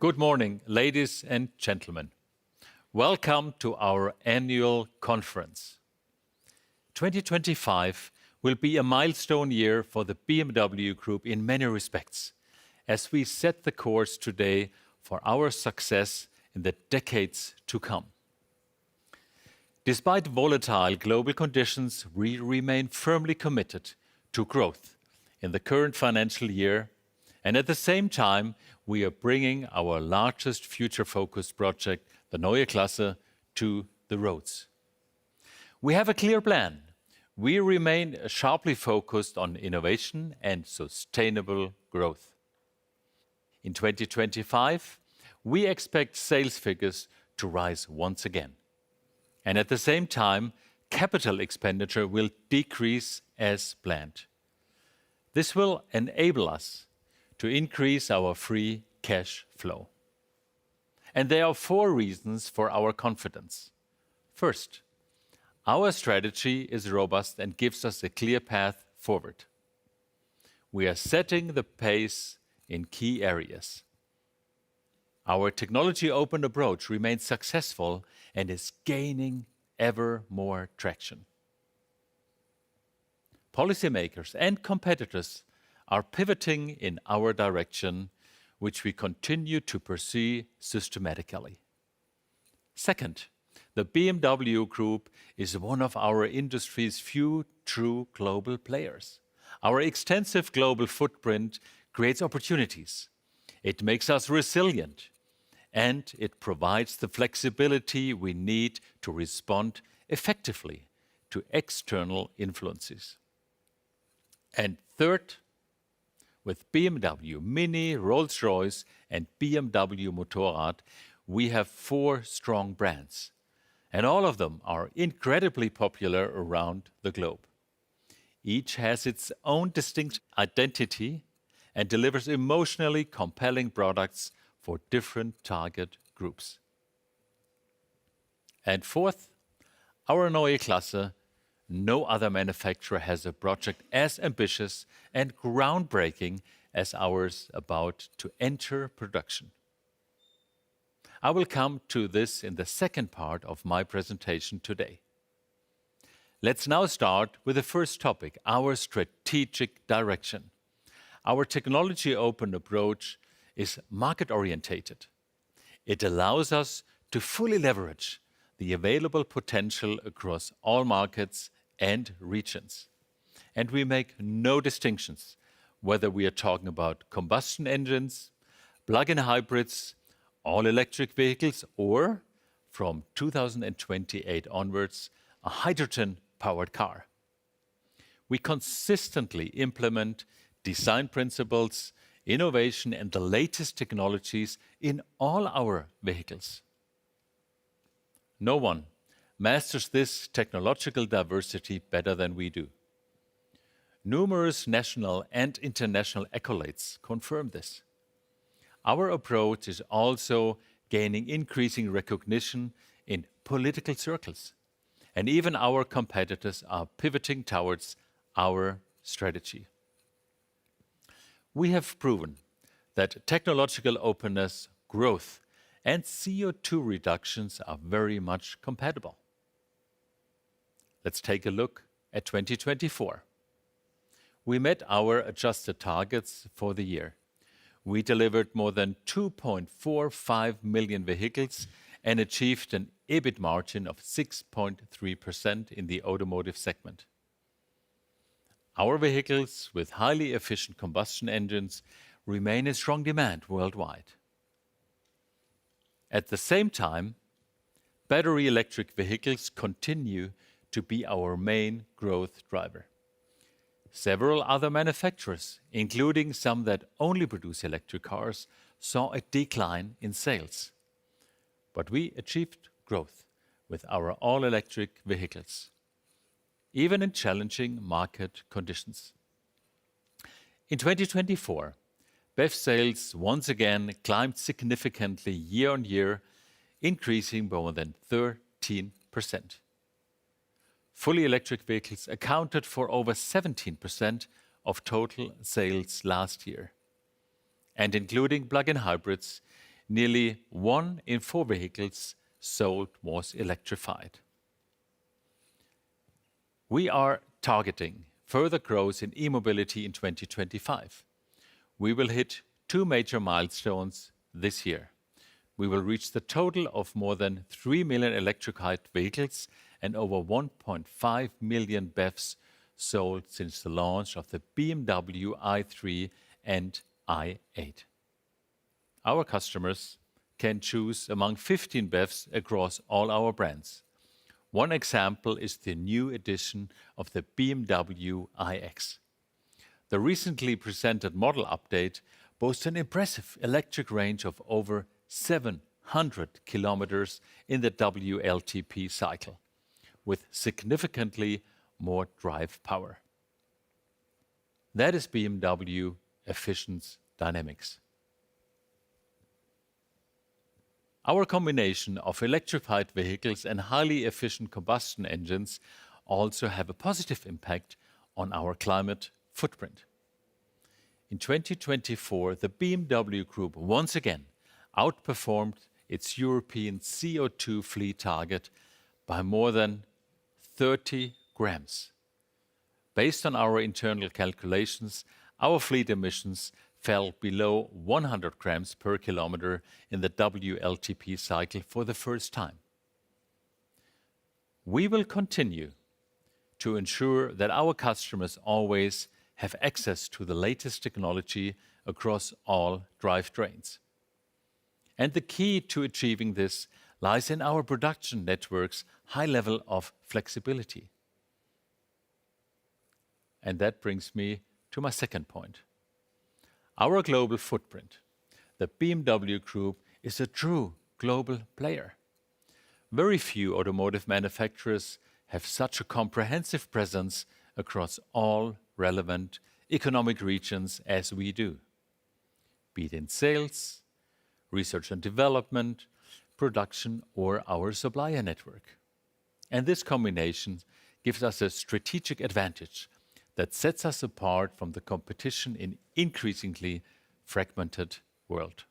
Good morning, ladies and gentlemen. Welcome to our annual conference. 2025 will be a milestone year for the BMW Group in many respects, as we set the course today for our success in the decades to come. Despite volatile global conditions, we remain firmly committed to growth in the current financial year, and at the same time, we are bringing our largest future-focused project, the Neue Klasse, to the roads. We have a clear plan. We remain sharply focused on innovation and sustainable growth. In 2025, we expect sales figures to rise once again. And at the same time, capital expenditure will decrease as planned. This will enable us to increase our free cash flow. And there are 4 reasons for our confidence. First, our strategy is robust and gives us a clear path forward. We are setting the pace in key areas. Our technology-open approach remains successful and is gaining ever more traction. Policymakers and competitors are pivoting in our direction, which we continue to pursue systematically. Second, the BMW Group is one of our industry's few true global players. Our extensive global footprint creates opportunities. It makes us resilient, and it provides the flexibility we need to respond effectively to external influences. And third, with BMW, Mini, Rolls-Royce, and BMW Motorrad, we have 4 strong brands, and all of them are incredibly popular around the globe. Each has its own distinct identity and delivers emotionally compelling products for different target groups. And fourth, our Neue Klasse. No other manufacturer has a project as ambitious and groundbreaking as ours about to enter production. I will come to this in the second part of my presentation today. Let's now start with the first topic, our strategic direction. Our technology-open approach is market-orientated. It allows us to fully leverage the available potential across all markets and regions. And we make no distinctions, whether we are talking about combustion engines, plug-in hybrids, all-electric vehicles, or, from 2028 onwards, a hydrogen-powered car. We consistently implement design principles, innovation, and the latest technologies in all our vehicles. No one masters this technological diversity better than we do. Numerous national and international accolades confirm this. Our approach is also gaining increasing recognition in political circles, and even our competitors are pivoting towards our strategy. We have proven that technological openness, growth, and CO2 reductions are very much compatible. Let's take a look at 2024. We met our adjusted targets for the year. We delivered more than 2.45 million vehicles and achieved an EBIT margin of 6.3% in the automotive segment. Our vehicles with highly efficient combustion engines remain in strong demand worldwide. At the same time, battery electric vehicles continue to be our main growth driver. Several other manufacturers, including some that only produce electric cars, saw a decline in sales. But we achieved growth with our all-electric vehicles, even in challenging market conditions. In 2024, BEV sales once again climbed significantly year on year, increasing by more than 13%. Fully electric vehicles accounted for over 17% of total sales last year. And including plug-in hybrids, nearly 1 in 4 vehicles sold was electrified. We are targeting further growth in e-mobility in 2025. We will hit 2 major milestones this year. We will reach the total of more than 3 million electrified vehicles and over 1.5 million BEVs sold since the launch of the BMW i3 and i8. Our customers can choose among 15 BEVs across all our brands. One example is the new edition of the BMW iX. The recently presented model update boasts an impressive electric range of over 700 kilometers in the WLTP cycle, with significantly more drive power. That is BMW efficient dynamics. Our combination of electrified vehicles and highly efficient combustion engines also have a positive impact on our climate footprint. In 2024, the BMW Group once again outperformed its European CO2 fleet target by more than 30 grams. Based on our internal calculations, our fleet emissions fell below 100 grams per kilometer in the WLTP cycle for the first time. We will continue to ensure that our customers always have access to the latest technology across all drivetrains. And the key to achieving this lies in our production network's high level of flexibility. And that brings me to my second point. Our global footprint. The BMW Group is a true global player. Very few automotive manufacturers have such a comprehensive presence across all relevant economic regions as we do, be it in sales, research and development, production, or our supplier network. And this combination gives us a strategic advantage that sets us apart from the competition in increasingly fragmented world.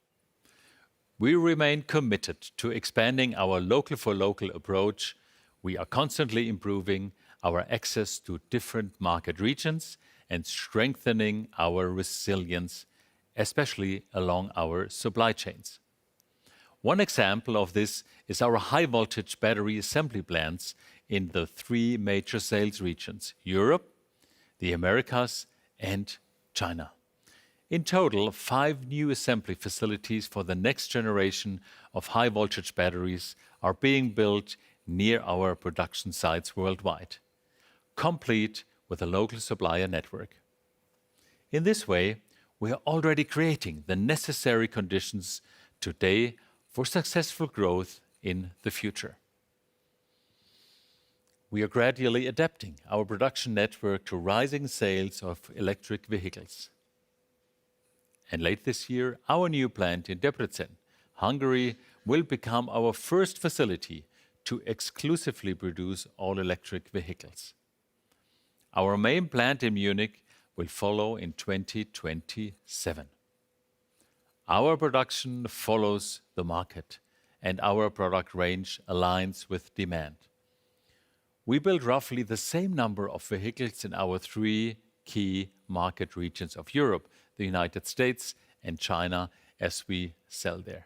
We remain committed to expanding our local-for-local approach. We are constantly improving our access to different market regions and strengthening our resilience, especially along our supply chains. One example of this is our high-voltage battery assembly plants in the 3 major sales regions: Europe, the Americas, and China. In total, 5 new assembly facilities for the next generation of high-voltage batteries are being built near our production sites worldwide, complete with a local supplier network. In this way, we are already creating the necessary conditions today for successful growth in the future. We are gradually adapting our production network to rising sales of electric vehicles. And late this year, our new plant in Debrecen, Hungary, will become our first facility to exclusively produce all-electric vehicles. Our main plant in Munich will follow in 2027. Our production follows the market, and our product range aligns with demand. We build roughly the same number of vehicles in our 3 key market regions of Europe, the United States, and China, as we sell there.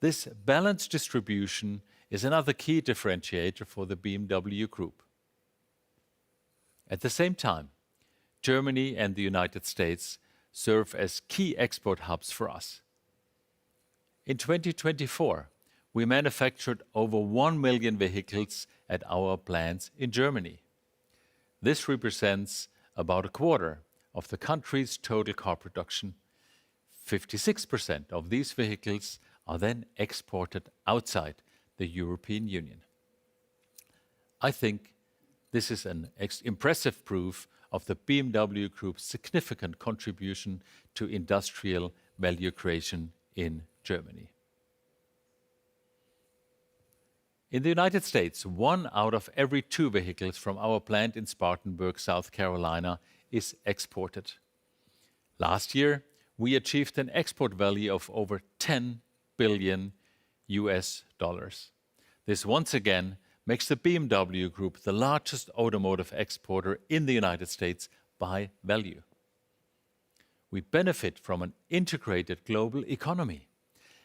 This balanced distribution is another key differentiator for the BMW Group. At the same time, Germany and the United States serve as key export hubs for us. In 2024, we manufactured over 1 million vehicles at our plants in Germany. This represents about a quarter of the country's total car production. 56% of these vehicles are then exported outside the European Union. I think this is an impressive proof of the BMW Group's significant contribution to industrial value creation in Germany. In the United States, 1 out of every 2 vehicles from our plant in Spartanburg, South Carolina, is exported. Last year, we achieved an export value of over $10 billion US dollars. This once again makes the BMW Group the largest automotive exporter in the United States by value. We benefit from an integrated global economy,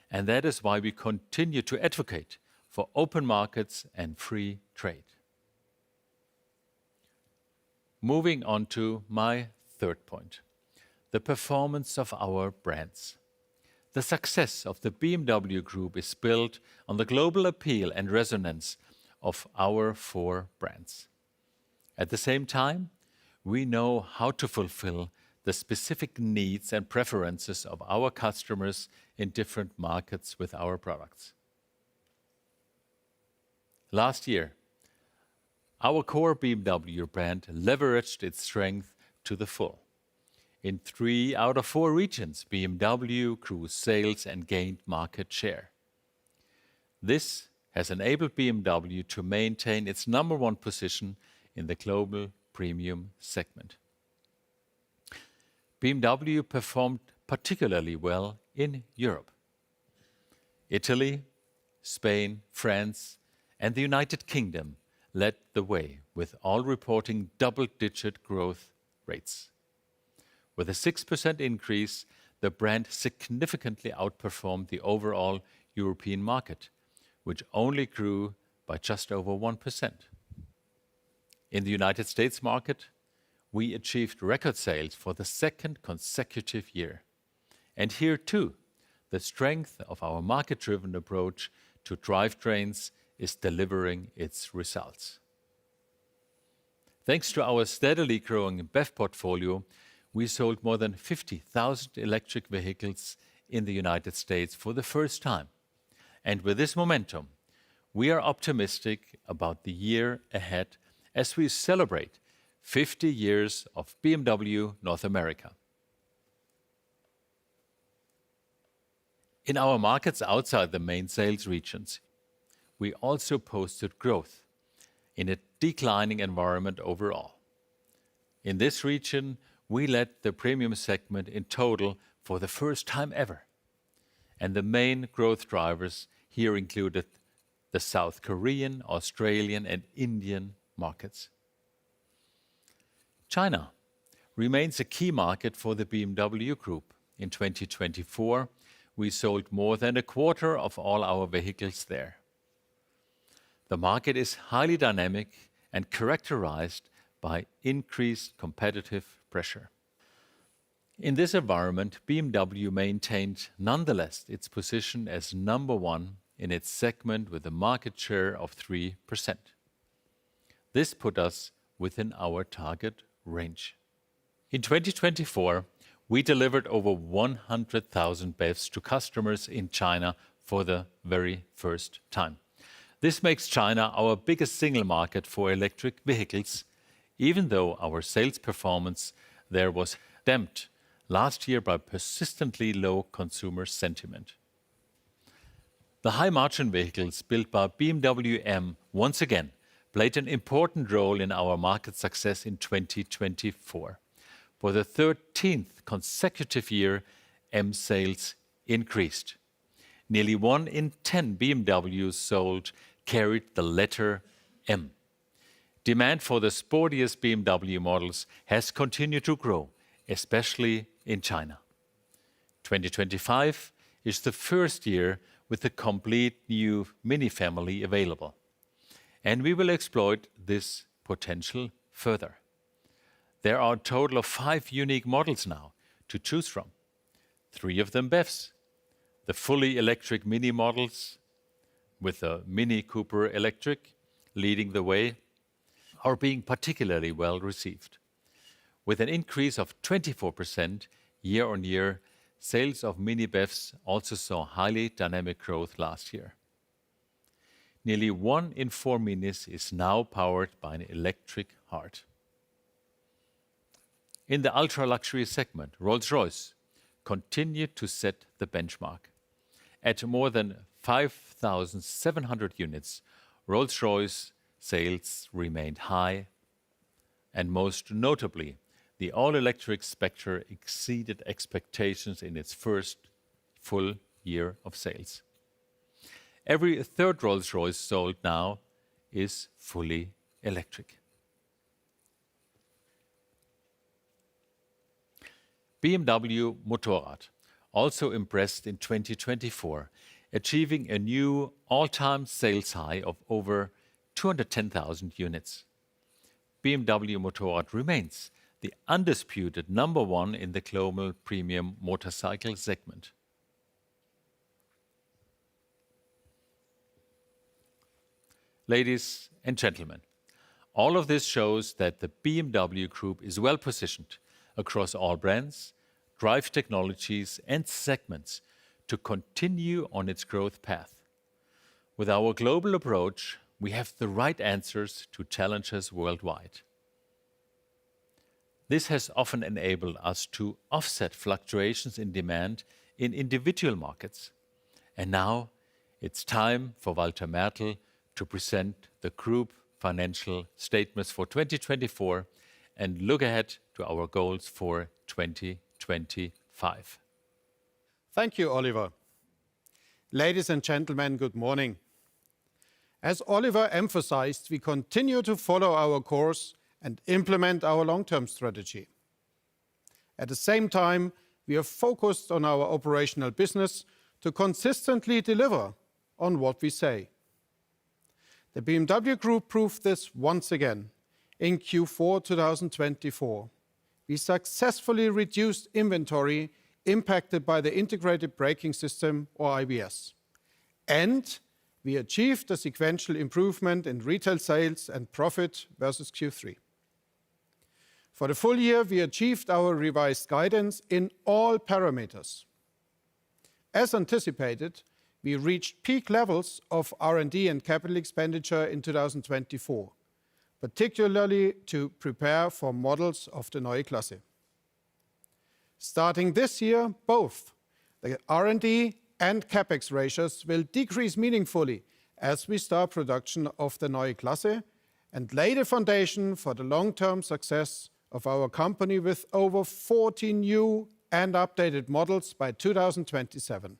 and that is why we continue to advocate for open markets and free trade. Moving on to my third point, the performance of our brands. The success of the BMW Group is built on the global appeal and resonance of our four brands. At the same time, we know how to fulfill the specific needs and preferences of our customers in different markets with our products. Last year, our core BMW brand leveraged its strength to the full. In 3 out of 4 regions, BMW grew sales and gained market share. This has enabled BMW to maintain its number one position in the global premium segment. BMW performed particularly well in Europe. Italy, Spain, France, and the United Kingdom led the way, with all reporting double-digit growth rates. With a 6% increase, the brand significantly outperformed the overall European market, which only grew by just over 1%. In the United States market, we achieved record sales for the second consecutive year. And here too, the strength of our market-driven approach to drivetrains is delivering its results. Thanks to our steadily growing BEV portfolio, we sold more than 50,000 electric vehicles in the United States for the first time. And with this momentum, we are optimistic about the year ahead as we celebrate 50 years of BMW North America. In our markets outside the main sales regions, we also posted growth in a declining environment overall. In this region, we led the premium segment in total for the first time ever. And the main growth drivers here included the South Korean, Australian, and Indian markets. China remains a key market for the BMW Group. In 2024, we sold more than a quarter of all our vehicles there. The market is highly dynamic and characterized by increased competitive pressure. In this environment, BMW maintained nonetheless its position as number one in its segment with a market share of 3%. This put us within our target range. In 2024, we delivered over 100,000 BEVs to customers in China for the very first time. This makes China our biggest single market for electric vehicles, even though our sales performance there was damped last year by persistently low consumer sentiment. The high-margin vehicles built by BMW M once again played an important role in our market success in 2024. For the 13th consecutive year, M sales increased. Nearly 1 in 10 BMWs sold carried the letter M. Demand for the sportiest BMW models has continued to grow, especially in China. 2025 is the first year with a complete new Mini family available, and we will exploit this potential further. There are a total of 5 unique models now to choose from. 3 of them BEVs, the fully electric Mini models with the Mini Cooper Electric leading the way are being particularly well received. With an increase of 24% year on year, sales of Mini BEVs also saw highly dynamic growth last year. Nearly 1 in 4 Minis is now powered by an electric heart. In the ultra-luxury segment, Rolls-Royce continued to set the benchmark. At more than 5,700 units, Rolls-Royce sales remained high, and most notably, the all-electric Spectre exceeded expectations in its first full year of sales. Every third Rolls-Royce sold now is fully electric. BMW Motorrad also impressed in 2024, achieving a new all-time sales high of over 210,000 units. BMW Motorrad remains the undisputed number one in the global premium motorcycle segment. Ladies and gentlemen, all of this shows that the BMW Group is well positioned across all brands, drive technologies, and segments to continue on its growth path. With our global approach, we have the right answers to challenges worldwide. This has often enabled us to offset fluctuations in demand in individual markets. And now it's time for Walter Mertl to present the group financial statements for 2024 and look ahead to our goals for 2025. Thank you, Oliver. Ladies and gentlemen, good morning. As Oliver emphasized, we continue to follow our course and implement our long-term strategy. At the same time, we are focused on our operational business to consistently deliver on what we say. The BMW Group proved this once again in Q4 2024. We successfully reduced inventory impacted by the integrated braking system, or IBS, and we achieved a sequential improvement in retail sales and profit versus Q3. For the full year, we achieved our revised guidance in all parameters. As anticipated, we reached peak levels of R&D and capital expenditure in 2024, particularly to prepare for models of the Neue Klasse. Starting this year, both the R&D and CapEx ratios will decrease meaningfully as we start production of the Neue Klasse and lay the foundation for the long-term success of our company with over 40 new and updated models by 2027.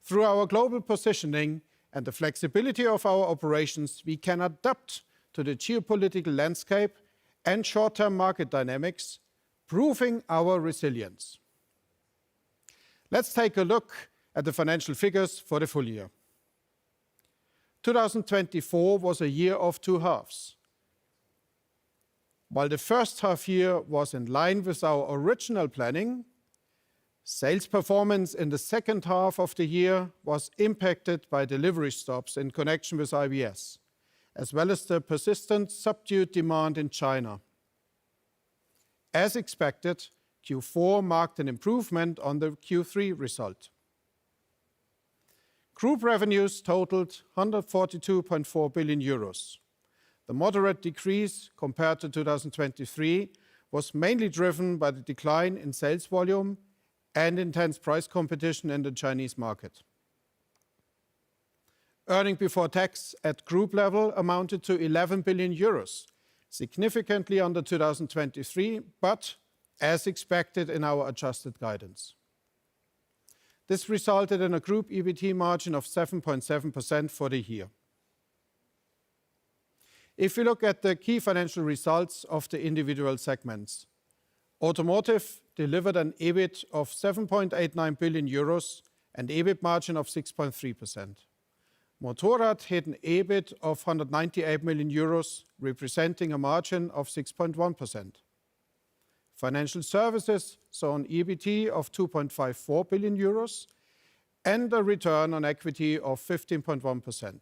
Through our global positioning and the flexibility of our operations, we can adapt to the geopolitical landscape and short-term market dynamics, proving our resilience. Let's take a look at the financial figures for the full year. 2024 was a year of two halves. While the first half year was in line with our original planning, sales performance in the second half of the year was impacted by delivery stops in connection with IBS, as well as the persistent subdued demand in China. As expected, Q4 marked an improvement on the Q3 result. Group revenues totaled 142.4 billion euros. The moderate decrease compared to 2023 was mainly driven by the decline in sales volume and intense price competition in the Chinese market. Earnings before tax at group level amounted to 11 billion euros, significantly under 2023, but as expected in our adjusted guidance. This resulted in a group EBT margin of 7.7% for the year. If we look at the key financial results of the individual segments, Automotive delivered an EBIT of 7.89 billion euros and EBIT margin of 6.3%. Motorrad had an EBIT of 198 million euros, representing a margin of 6.1%. Financial Services saw an EBIT of 2.54 billion euros and a return on equity of 15.1%.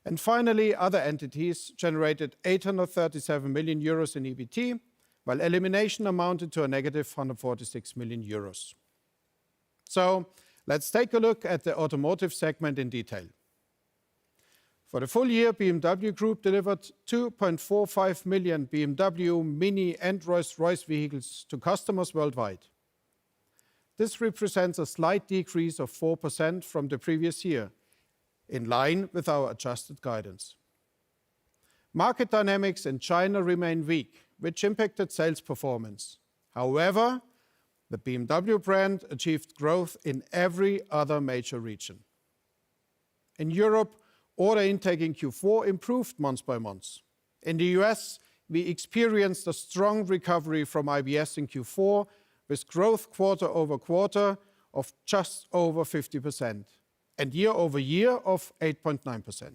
And finally, other entities generated 837 million euros in EBIT, while elimination amounted to a negative 146 million euros. So let's take a look at the Automotive segment in detail. For the full year, BMW Group delivered 2.45 million BMW, Mini and Rolls-Royce vehicles to customers worldwide. This represents a slight decrease of 4% from the previous year, in line with our adjusted guidance. Market dynamics in China remain weak, which impacted sales performance. However, The BMW brand achieved growth in every other major region. In Europe, order intake in Q4 improved month by month. In the US, we experienced a strong recovery from IBS in Q4 with growth quarter over quarter of just over 50% and year over year of 8.9%.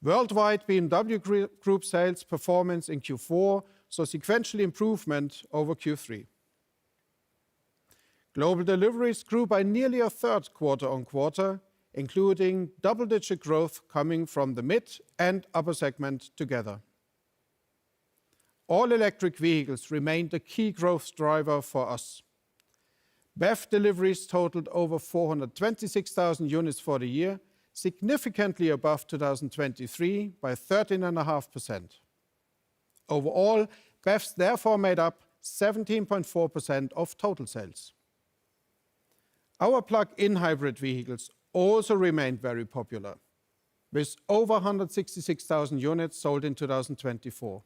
Worldwide, BMW Group sales performance in Q4 saw sequential improvement over Q3. Global deliveries grew by nearly a third quarter on quarter, including double-digit growth coming from the mid and upper segment together. All electric vehicles remained a key growth driver for us. BEV deliveries totaled over 426,000 units for the year, significantly above 2023 by 13.5%. Overall, BEVs therefore made up 17.4% of total sales. Our plug-in hybrid vehicles also remained very popular, with over 166,000 units sold in 2024.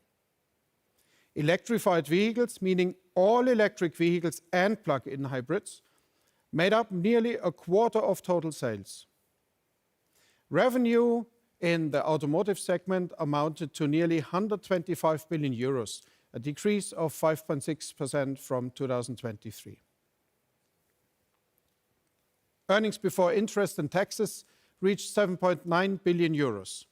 Electrified vehicles, meaning all electric vehicles and plug-in hybrids, made up nearly a quarter of total sales. Revenue in the automotive segment amounted to nearly 125 billion euros, a decrease of 5.6% from 2023. Earnings before interest and taxes reached 7.9 billion euros.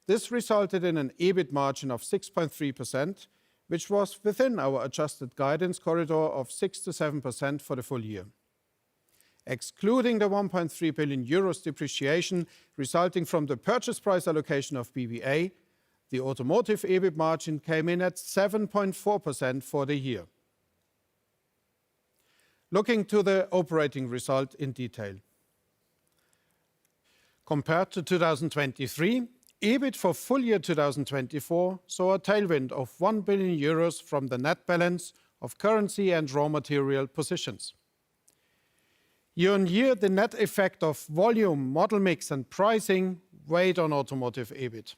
This resulted in an EBIT margin of 6.3%, which was within our adjusted guidance corridor of 6 to 7% for the full year. Excluding the 1.3 billion euros depreciation resulting from the purchase price allocation of BBA, the automotive EBIT margin came in at 7.4% for the year. Looking to the operating result in detail. Compared to 2023, EBIT for full year 2024 saw a tailwind of 1 billion euros from the net balance of currency and raw material positions. Year on year, the net effect of volume, model mix, and pricing weighed on automotive EBIT.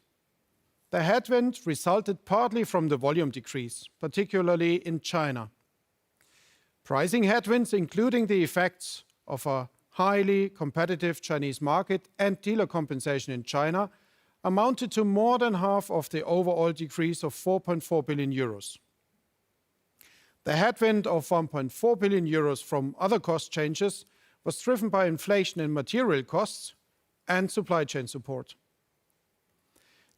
The headwind resulted partly from the volume decrease, particularly in China. Pricing headwinds, including the effects of a highly competitive Chinese market and dealer compensation in China, amounted to more than half of the overall decrease of 4.4 billion euros. The headwind of 1.4 billion euros from other cost changes was driven by inflation in material costs and supply chain support.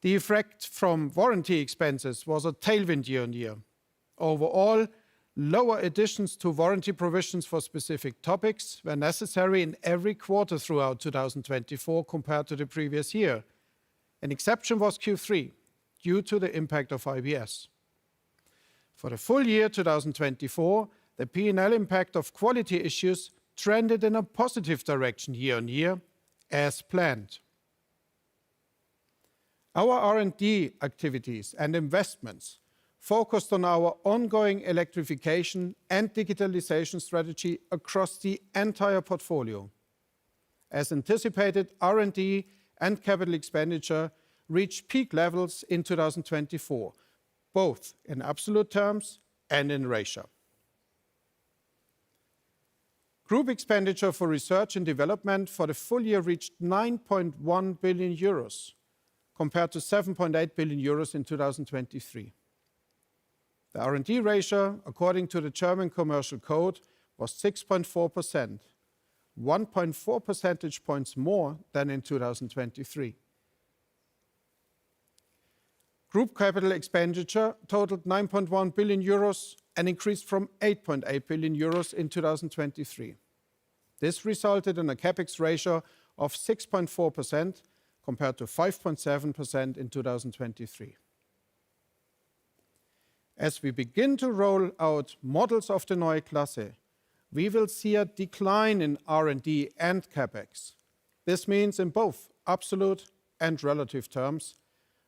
The effect from warranty expenses was a tailwind year on year. Overall, lower additions to warranty provisions for specific topics were necessary in every quarter throughout 2024 compared to the previous year. An exception was Q3, due to the impact of IBS. For the full year 2024, the P&L impact of quality issues trended in a positive direction year on year, as planned. Our R&D activities and investments focused on our ongoing electrification and digitalization strategy across the entire portfolio. As anticipated, R&D and capital expenditure reached peak levels in 2024, both in absolute terms and in ratio. Group expenditure for research and development for the full year reached 9.1 billion euros, compared to 7.8 billion euros in 2023. The R&D ratio, according to the German Commercial Code, was 6.4%, 1.4 percentage points more than in 2023. Group capital expenditure totaled 9.1 billion euros and increased from 8.8 billion euros in 2023. This resulted in a CapEx ratio of 6.4% compared to 5.7% in 2023. As we begin to roll out models of the Neue Klasse, we will see a decline in R&D and CapEx. This means in both absolute and relative terms,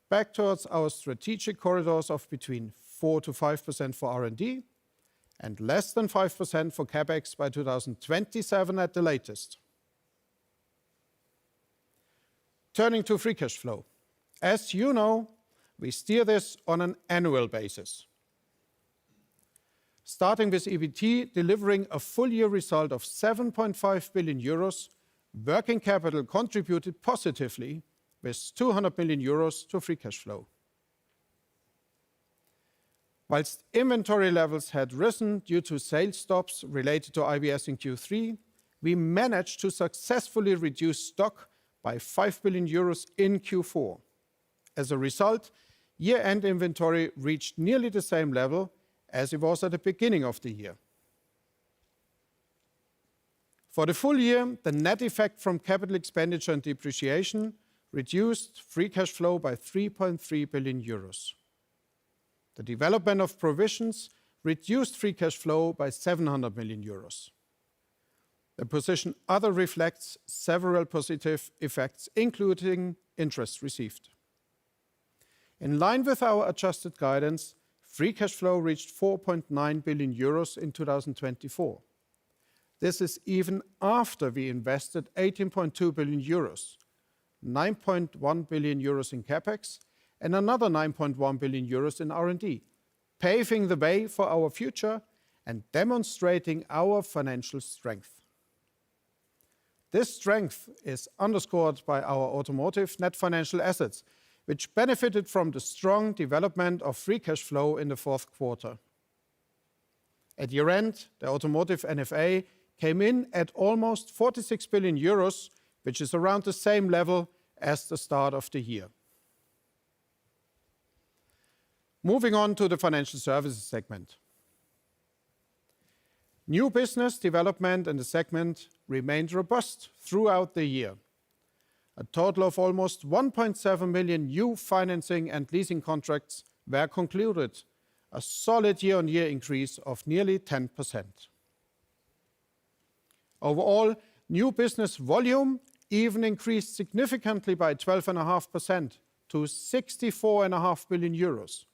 back towards our strategic corridors of between 4 to 5% for R&D and less than 5% for CapEx by 2027 at the latest. Turning to free cash flow. As you know, we steer this on an annual basis. Starting with EBT delivering a full-year result of 7.5 billion euros, working capital contributed positively with 200 million euros to free cash flow. Whilst inventory levels had risen due to sales stops related to IBS in Q3, we managed to successfully reduce stock by 5 billion euros in Q4. As a result, year-end inventory reached nearly the same level as it was at the beginning of the year. For the full year, the net effect from capital expenditure and depreciation reduced free cash flow by 3.3 billion euros. The development of provisions reduced free cash flow by 700 million euros. The position other reflects several positive effects, including interest received. In line with our adjusted guidance, free cash flow reached 4.9 billion euros in 2024. This is even after we invested 18.2 billion euros, 9.1 billion euros in capex, and another 9.1 billion euros in R&D, paving the way for our future and demonstrating our financial strength. This strength is underscored by our automotive net financial assets, which benefited from the strong development of free cash flow in the fourth quarter. At year-end, the automotive NFA came in at almost 46 billion euros, which is around the same level as the start of the year. Moving on to the financial services segment. New business development in the segment remained robust throughout the year. A total of almost 1.7 million new financing and leasing contracts were concluded, a solid year-on-year increase of nearly 10%. Overall, new business volume even increased significantly by 12.5% to 64.5 billion euros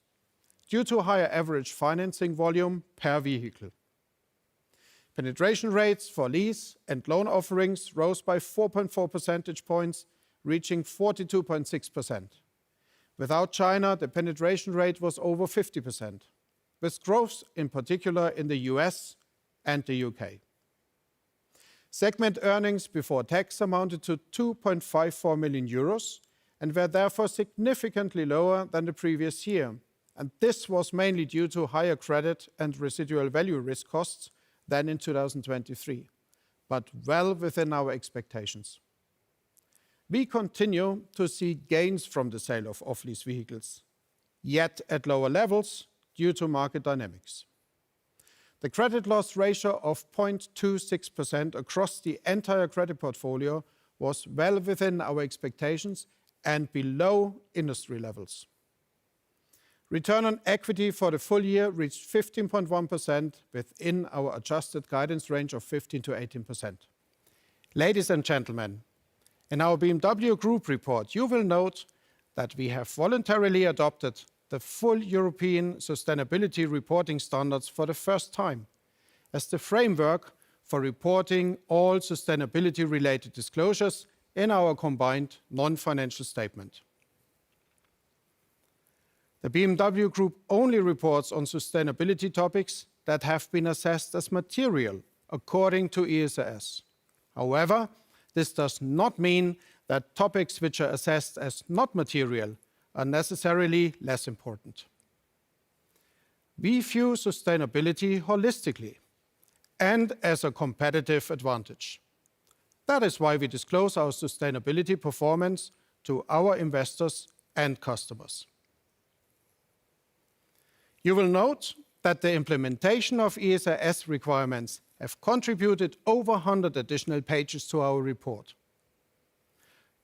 due to higher average financing volume per vehicle. Penetration rates for lease and loan offerings rose by 4.4 percentage points, reaching 42.6%. Without China, the penetration rate was over 50%, with growth in particular in the US and the UK. Segment earnings before tax amounted to 2.54 million euros and were therefore significantly lower than the previous year. And this was mainly due to higher credit and residual value risk costs than in 2023, but well within our expectations. We continue to see gains from the sale of off-lease vehicles, yet at lower levels due to market dynamics. The credit loss ratio of 0.26% across the entire credit portfolio was well within our expectations and below industry levels. Return on equity for the full year reached 15.1% within our adjusted guidance range of 15% to 18%. Ladies and gentlemen, in our BMW Group report, you will note that we have voluntarily adopted the full European sustainability reporting standards for the first time as the framework for reporting all sustainability-related disclosures in our combined non-financial statement. The BMW Group only reports on sustainability topics that have been assessed as material according to ESRS. However, this does not mean that topics which are assessed as not material are necessarily less important. We view sustainability holistically and as a competitive advantage. That is why we disclose our sustainability performance to our investors and customers. You will note that the implementation of ESRS requirements have contributed over 100 additional pages to our report.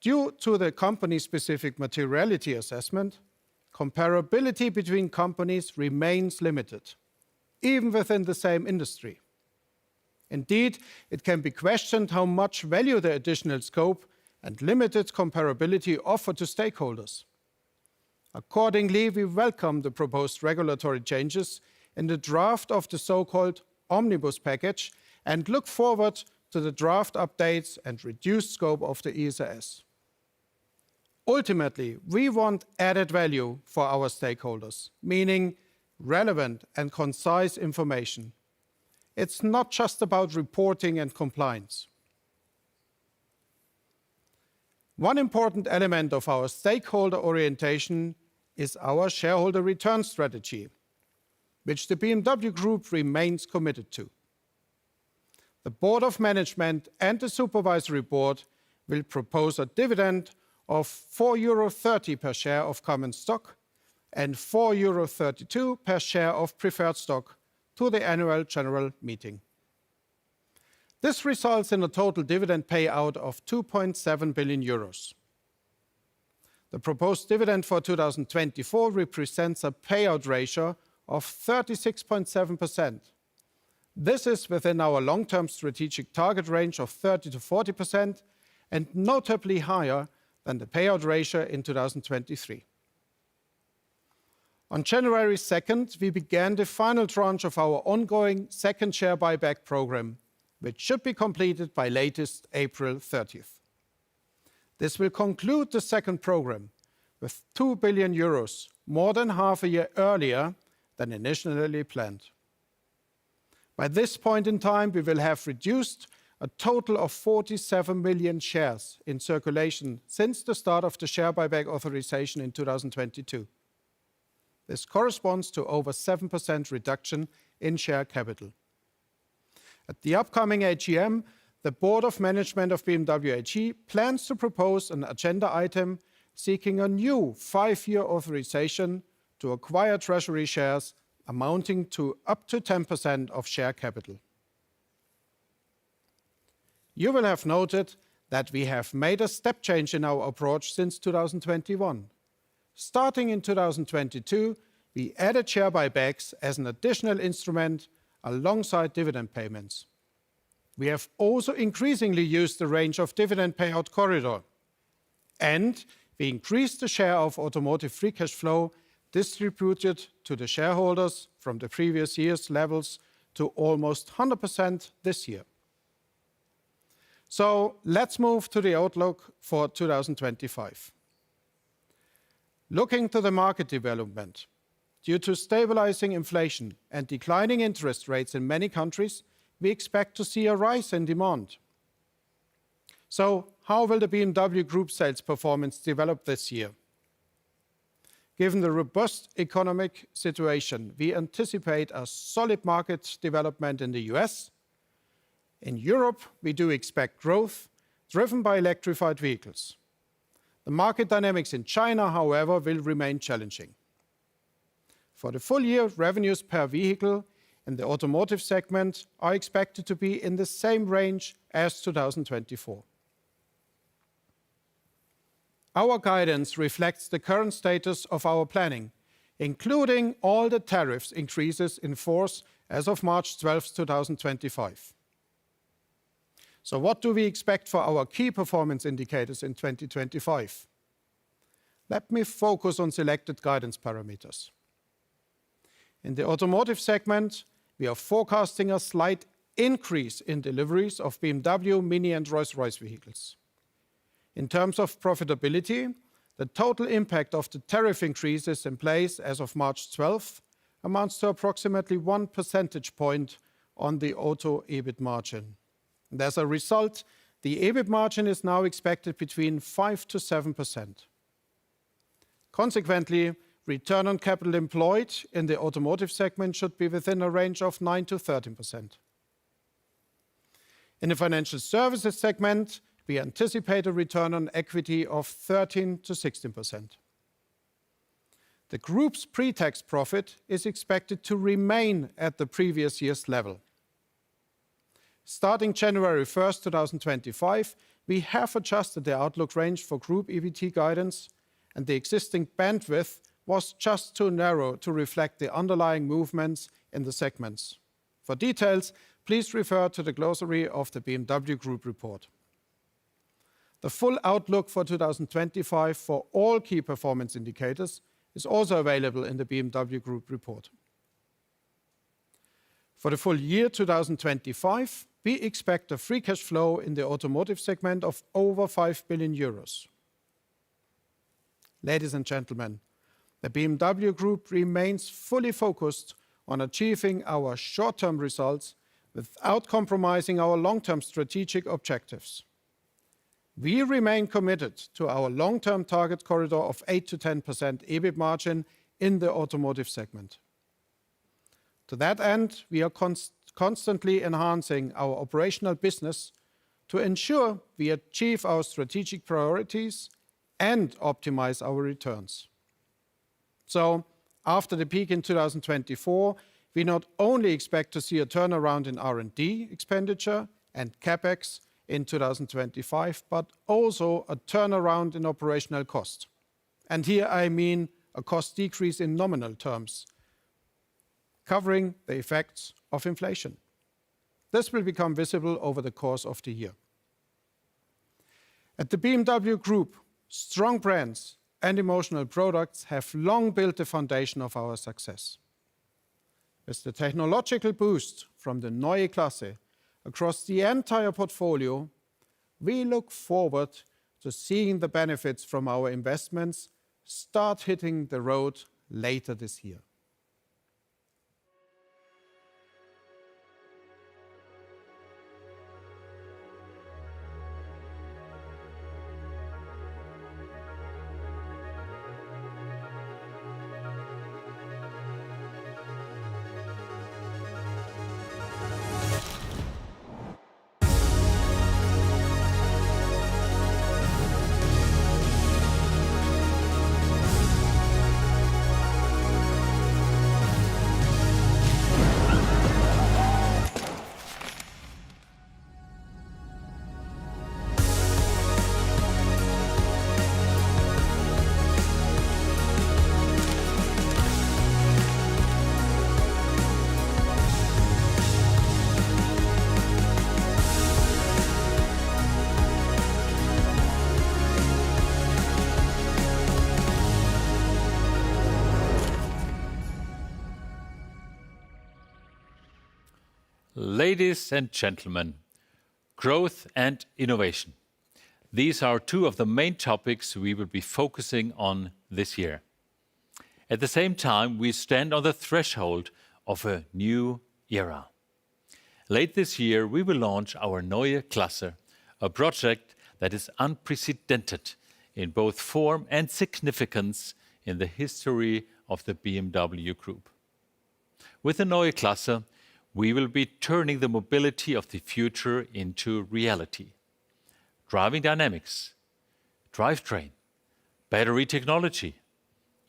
Due to the company-specific materiality assessment, comparability between companies remains limited, even within the same industry. Indeed, it can be questioned how much value the additional scope and limited comparability offer to stakeholders. Accordingly, we welcome the proposed regulatory changes in the draft of the so-called omnibus package and look forward to the draft updates and reduced scope of the ESRS. Ultimately, we want added value for our stakeholders, meaning relevant and concise information. It's not just about reporting and compliance. One important element of our stakeholder orientation is our shareholder return strategy, which the BMW Group remains committed to. The Board of Management and the Supervisory Board will propose a dividend of €4.30 per share of common stock and €4.32 per share of preferred stock to the annual general meeting. This results in a total dividend payout of €2.7 billion. The proposed dividend for 2024 represents a payout ratio of 36.7%. This is within our long-term strategic target range of 30% to 40% and notably higher than the payout ratio in 2023. On January 2nd, we began the final tranche of our ongoing second share buyback program, which should be completed by latest April 30th. This will conclude the second program with €2 billion, more than half a year earlier than initially planned. By this point in time, we will have reduced a total of 47 million shares in circulation since the start of the share buyback authorization in 2022. This corresponds to over 7% reduction in share capital. At the upcoming AGM, the Board of Management of BMW AG plans to propose an agenda item seeking a new 5-year authorization to acquire treasury shares amounting to up to 10% of share capital. You will have noted that we have made a step change in our approach since 2021. Starting in 2022, we added share buybacks as an additional instrument alongside dividend payments. We have also increasingly used the range of dividend payout corridor, and we increased the share of automotive free cash flow distributed to the shareholders from the previous year's levels to almost 100% this year. So let's move to the outlook for 2025. Looking to the market development, due to stabilizing inflation and declining interest rates in many countries, we expect to see a rise in demand. So how will the BMW Group sales performance develop this year? Given the robust economic situation, we anticipate a solid market development in the US. In Europe, we do expect growth driven by electrified vehicles. The market dynamics in China, however, will remain challenging. For the full year, revenues per vehicle in the automotive segment are expected to be in the same range as 2024. Our guidance reflects the current status of our planning, including all the tariffs increases in force as of March 12, 2025. So what do we expect for our key performance indicators in 2025? Let me focus on selected guidance parameters. In the automotive segment, we are forecasting a slight increase in deliveries of BMW, Mini and Rolls-Royce vehicles. In terms of profitability, the total impact of the tariff increases in place as of March 12 amounts to approximately 1 percentage point on the auto EBIT margin. And as a result, the EBIT margin is now expected between 5% to 7%. Consequently, return on capital employed in the automotive segment should be within a range of 9% to 13%. In the financial services segment, we anticipate a return on equity of 13% to 16%. The group's pre-tax profit is expected to remain at the previous year's level. Starting January 1, 2025, we have adjusted the outlook range for group EBT guidance, and the existing bandwidth was just too narrow to reflect the underlying movements in the segments. For details, please refer to the glossary of the BMW Group report. The full outlook for 2025 for all key performance indicators is also available in the BMW Group report. For the full year 2025, we expect a free cash flow in the automotive segment of over €5 billion. Ladies and gentlemen, The BMW Group remains fully focused on achieving our short-term results without compromising our long-term strategic objectives. We remain committed to our long-term target corridor of 8 to 10% EBIT margin in the automotive segment. To that end, we are constantly enhancing our operational business to ensure we achieve our strategic priorities and optimize our returns. So, after the peak in 2024, we not only expect to see a turnaround in R&D expenditure and CapEx in 2025, but also a turnaround in operational cost. And here I mean a cost decrease in nominal terms, covering the effects of inflation. This will become visible over the course of the year. At the BMW Group, strong brands and emotional products have long built the foundation of our success. With the technological boost from the Neue Klasse across the entire portfolio, we look forward to seeing the benefits from our investments start hitting the road later this year. Ladies and gentlemen, growth and innovation. These are two of the main topics we will be focusing on this year. At the same time, we stand on the threshold of a new era. Late this year, we will launch our Neue Klasse, a project that is unprecedented in both form and significance in the history of the BMW Group. With the Neue Klasse, we will be turning the mobility of the future into reality. Driving dynamics, drivetrain, battery technology,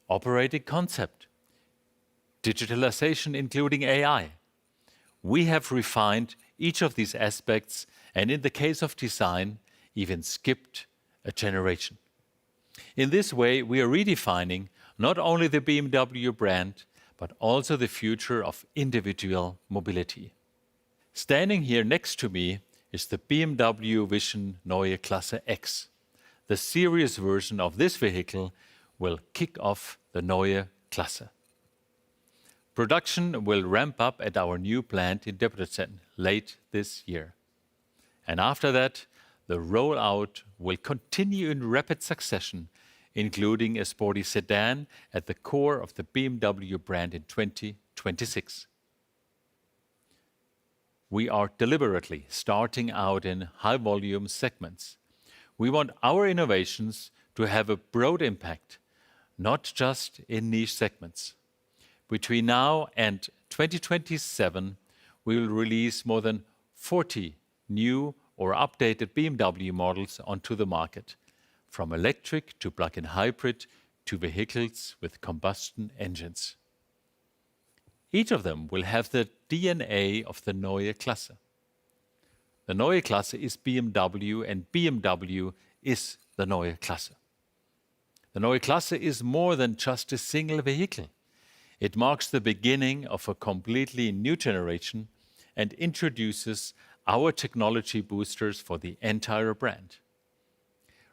operating concept, digitalization including AI. We have refined each of these aspects and in the case of design, even skipped a generation. In this way, we are redefining not only the BMW brand, but also the future of individual mobility. Standing here next to me is the BMW Vision Neue Klasse X. The series version of this vehicle will kick off the Neue Klasse. Production will ramp up at our new plant in Debrecen late this year. And after that, the rollout will continue in rapid succession, including a sporty sedan at the core of the BMW brand in 2026. We are deliberately starting out in high-volume segments. We want our innovations to have a broad impact, not just in niche segments. Between now and 2027, we will release more than 40 new or updated BMW models onto the market, from electric to plug-in hybrid to vehicles with combustion engines. Each of them will have the DNA of the Neue Klasse. The Neue Klasse is BMW and BMW is the Neue Klasse. The Neue Klasse is more than just a single vehicle. It marks the beginning of a completely new generation and introduces our technology boosters for the entire brand.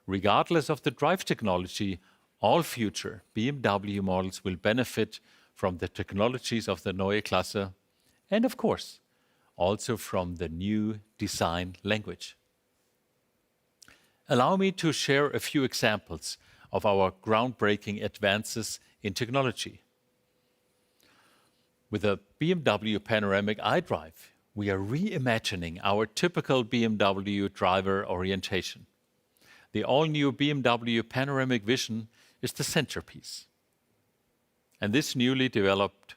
Regardless of the drive technology, all future BMW models will benefit from the technologies of the Neue Klasse and, of course, also from the new design language. Allow me to share a few examples of our groundbreaking advances in technology. With a BMW panoramic iDrive, we are reimagining our typical BMW driver orientation. The all-new BMW Panoramic Vision is the centerpiece. And this newly developed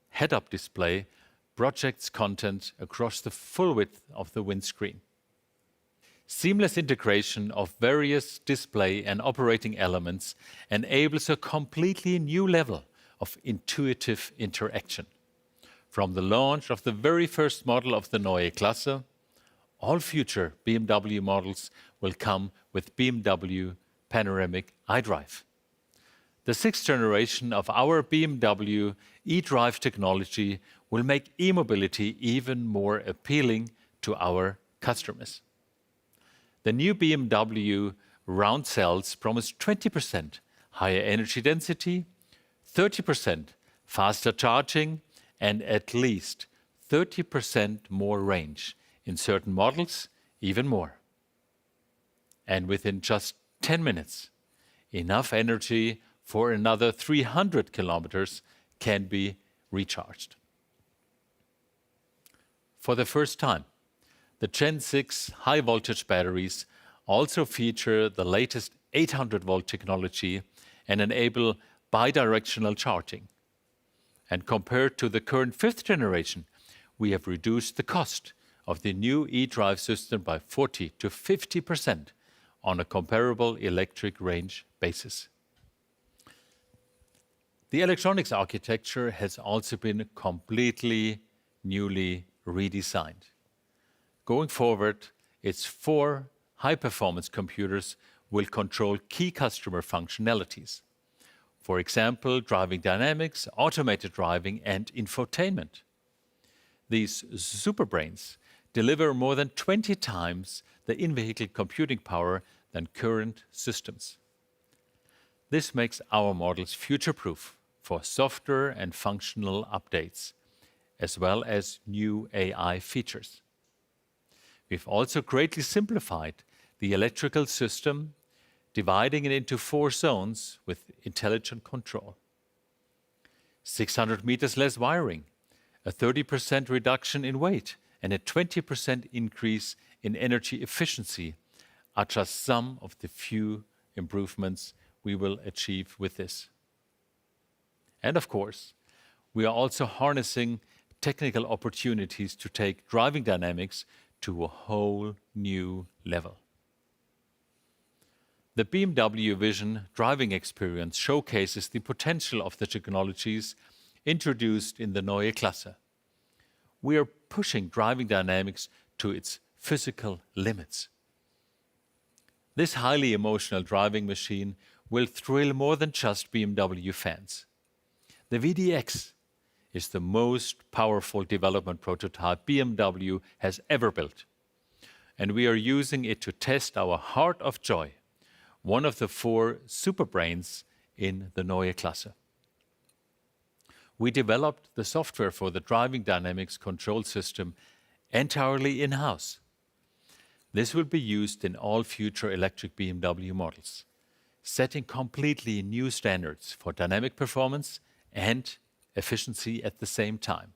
head-up display projects content across the full width of the windscreen. Seamless integration of various display and operating elements enables a completely new level of intuitive interaction. From the launch of the very first model of the Neue Klasse, all future BMW models will come with BMW Panoramic iDrive. The sixth generation of our BMW eDrive technology will make e-mobility even more appealing to our customers. The new BMW round cells promise 20% higher energy density, 30% faster charging, and at least 30% more range, in certain models, even more. And within just 10 minutes, enough energy for another 300 kilometers can be recharged. For the first time, the Gen 6 high-voltage batteries also feature the latest 800-volt technology and enable bidirectional charging. And compared to the current fifth generation, we have reduced the cost of the new eDrive system by 40 to 50% on a comparable electric range basis. The electronics architecture has also been completely newly redesigned. Going forward, its 4 high-performance computers will control key customer functionalities. For example, driving dynamics, automated driving, and infotainment. These superbrains deliver more than 20 times the in-vehicle computing power than current systems. This makes our models future-proof for software and functional updates, as well as new AI features. We've also greatly simplified the electrical system, dividing it into 4 zones with intelligent control. 600 meters less wiring, a 30% reduction in weight, and a 20% increase in energy efficiency are just some of the few improvements we will achieve with this. And of course, we are also harnessing technical opportunities to take driving dynamics to a whole new level. The BMW Vision driving experience showcases the potential of the technologies introduced in the Neue Klasse. We are pushing driving dynamics to its physical limits. This highly emotional driving machine will thrill more than just BMW fans. The VDX is the most powerful development prototype BMW has ever built, and we are using it to test our Heart of Joy, one of the 4 superbrains in the Neue Klasse. We developed the software for the driving dynamics control system entirely in-house. This will be used in all future electric BMW models, setting completely new standards for dynamic performance and efficiency at the same time.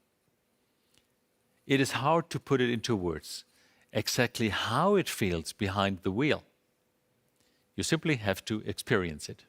It is hard to put it into words exactly how it feels behind the wheel. You simply have to experience it.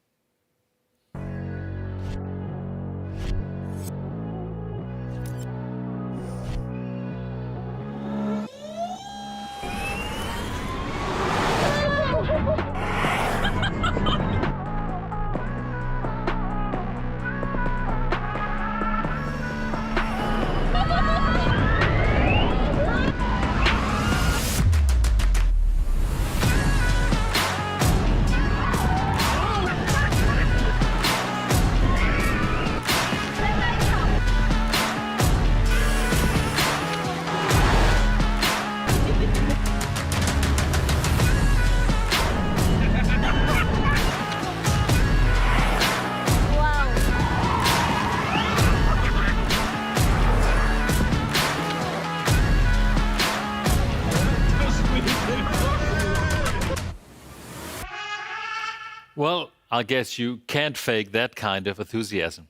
Well, I guess you can't fake that kind of enthusiasm.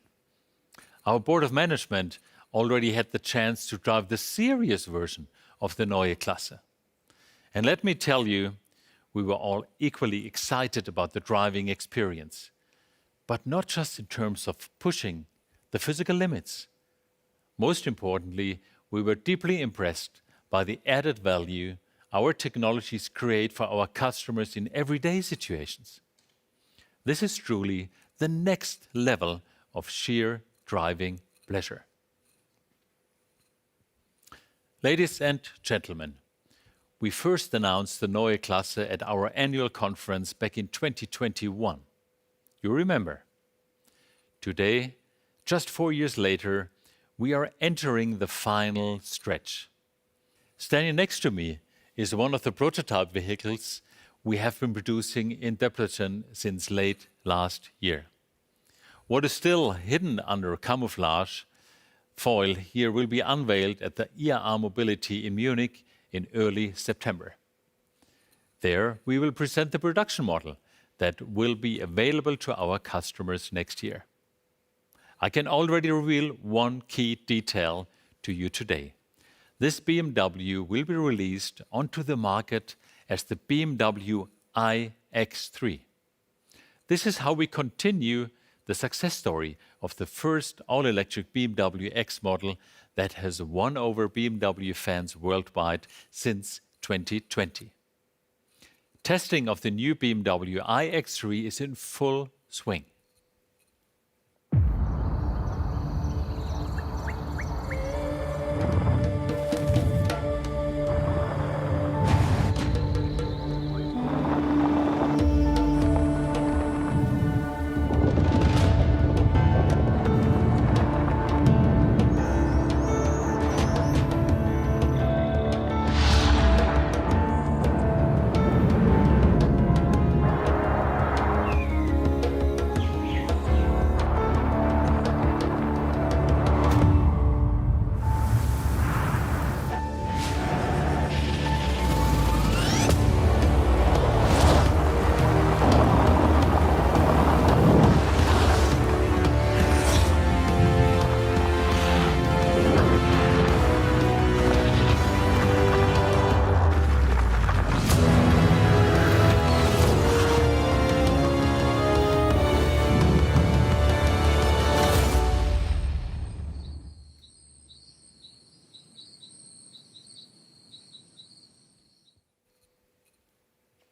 Our board of management already had the chance to drive the serious version of the Neue Klasse. And let me tell you, we were all equally excited about the driving experience, but not just in terms of pushing the physical limits. Most importantly, we were deeply impressed by the added value our technologies create for our customers in everyday situations. This is truly the next level of sheer driving pleasure. Ladies and gentlemen, we first announced the Neue Klasse at our annual conference back in 2021. You remember. Today, just 4 years later, we are entering the final stretch. Standing next to me is one of the prototype vehicles we have been producing in Debrecen since late last year. What is still hidden under camouflage foil here will be unveiled at the IAA Mobility in Munich in early September. There, we will present the production model that will be available to our customers next year. I can already reveal one key detail to you today. This BMW will be released onto the market as the BMW iX3. This is how we continue the success story of the first all-electric BMW X model that has won over BMW fans worldwide since 2020. Testing of the new BMW iX3 is in full swing.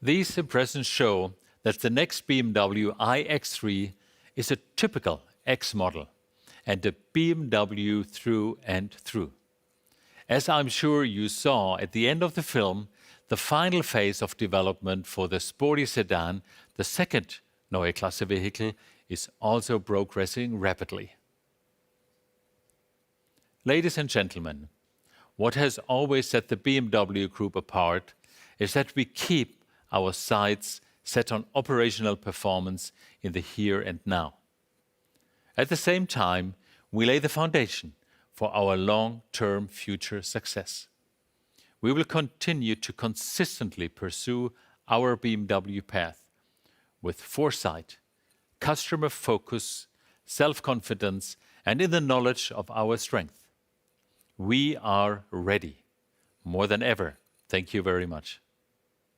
These impressions show that the next BMW iX3 is a typical X model and a BMW through and through. As I'm sure you saw at the end of the film, the final phase of development for the sporty sedan, the second Neue Klasse vehicle, is also progressing rapidly. Ladies and gentlemen, what has always set the BMW Group apart is that we keep our sights set on operational performance in the here and now. At the same time, we lay the foundation for our long-term future success. We will continue to consistently pursue our BMW path with foresight, customer focus, self-confidence, and in the knowledge of our strength. We are ready, more than ever. Thank you very much.